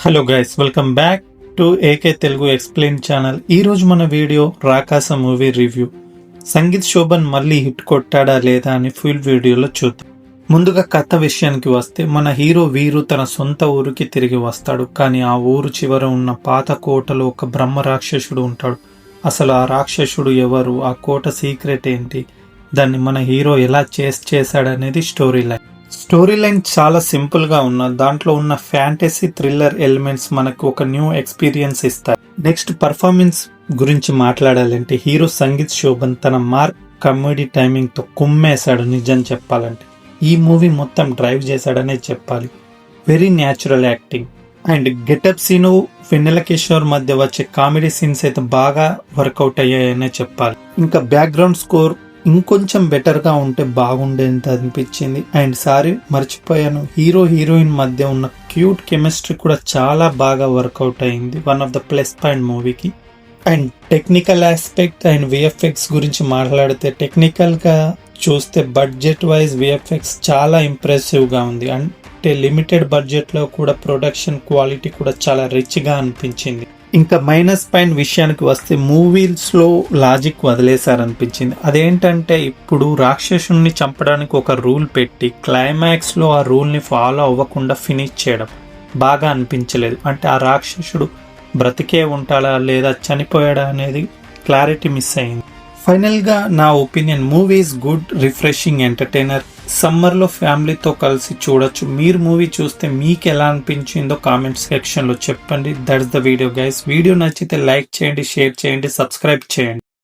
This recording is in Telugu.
Hello guys, welcome back to AK Telugu explain channel. ఈ రోజు మన video Rakasa movie review. Sangeeth Shobhan మళ్ళీ హిట్ కొట్టాడా లేదా అని ఫుల్ వీడియోలో చూద్దాం. ముందుగా కథ విషయానికి వస్తే, మన హీరో వీరు తన సొంత ఊరికి తిరిగి వస్తాడు. కానీ ఆ ఊరు చివర ఉన్న పాత కోటలో ఒక బ్రహ్మ రాక్షసుడు ఉంటాడు. అసలు ఆ రాక్షసుడు ఎవరు, ఆ కోట సీక్రెట్ ఏంటి, దాన్ని మన హీరో ఎలా చేశాడనేది స్టోరీ లైన్ చాలా సింపుల్ గా ఉన్న దాంట్లో ఉన్న ఫ్యాంటసీ థ్రిల్లర్ ఎలిమెంట్స్ మనకు ఒక న్యూ ఎక్స్పీరియన్స్ ఇస్తాయి. నెక్స్ట్ పర్ఫార్మెన్స్ గురించి మాట్లాడాలంటే, హీరో సంగీత్ శోభన్ తన మార్క్ కామెడీ టైమింగ్ తో కుమ్మేశాడు. నిజం చెప్పాలంటే ఈ మూవీ మొత్తం డ్రైవ్ చేశాడనే చెప్పాలి. Very natural acting and getup Seenu Vennela Kishore మధ్య వచ్చే కామెడీ సీన్స్ అయితే బాగా వర్కౌట్ అయ్యాయనే చెప్పాలి. ఇంకా బ్యాక్గ్రౌండ్ స్కోర్ ఇంకొంచెం బెటర్ గా ఉంటే బాగుండేంత అనిపించింది. అండ్ సారీ మర్చిపోయాను, హీరో హీరోయిన్ మధ్య ఉన్న క్యూట్ కెమిస్ట్రీ కూడా చాలా బాగా వర్కౌట్ అయింది. One of the plus point మూవీకి. And technical aspect and VFX గురించి మాట్లాడితే, టెక్నికల్ గా చూస్తే బడ్జెట్ వైజ్ విఎఫ్ఎక్స్ చాలా ఇంప్రెసివ్ గా ఉంది. అంటే లిమిటెడ్ బడ్జెట్ లో కూడా ప్రొడక్షన్ క్వాలిటీ కూడా చాలా రిచ్ గా అనిపించింది. ఇంకా మైనస్ పాయింట్ విషయానికి వస్తే, మూవీస్ లో లాజిక్ వదిలేశారనిపించింది. అదేంటంటే, ఇప్పుడు రాక్షసుని చంపడానికి ఒక రూల్ పెట్టి క్లైమాక్స్ లో ఆ రూల్ ని ఫాలో అవ్వకుండా ఫినిష్ చేయడం బాగా అనిపించలేదు. అంటే ఆ రాక్షసుడు బ్రతికే ఉంటాడా లేదా చనిపోయాడా అనేది క్లారిటీ మిస్ అయింది. ఫైనల్ గా నా opinion, movie is good, refreshing entertainer. Summer లో ఫ్యామిలీతో కలిసి చూడొచ్చు. మీరు మూవీ చూస్తే మీకు ఎలా అనిపించిందో కామెంట్ సెక్షన్ లో చెప్పండి. That's the video guys. Video నచ్చితే లైక్ చేయండి, షేర్ చేయండి, సబ్స్క్రైబ్ చేయండి.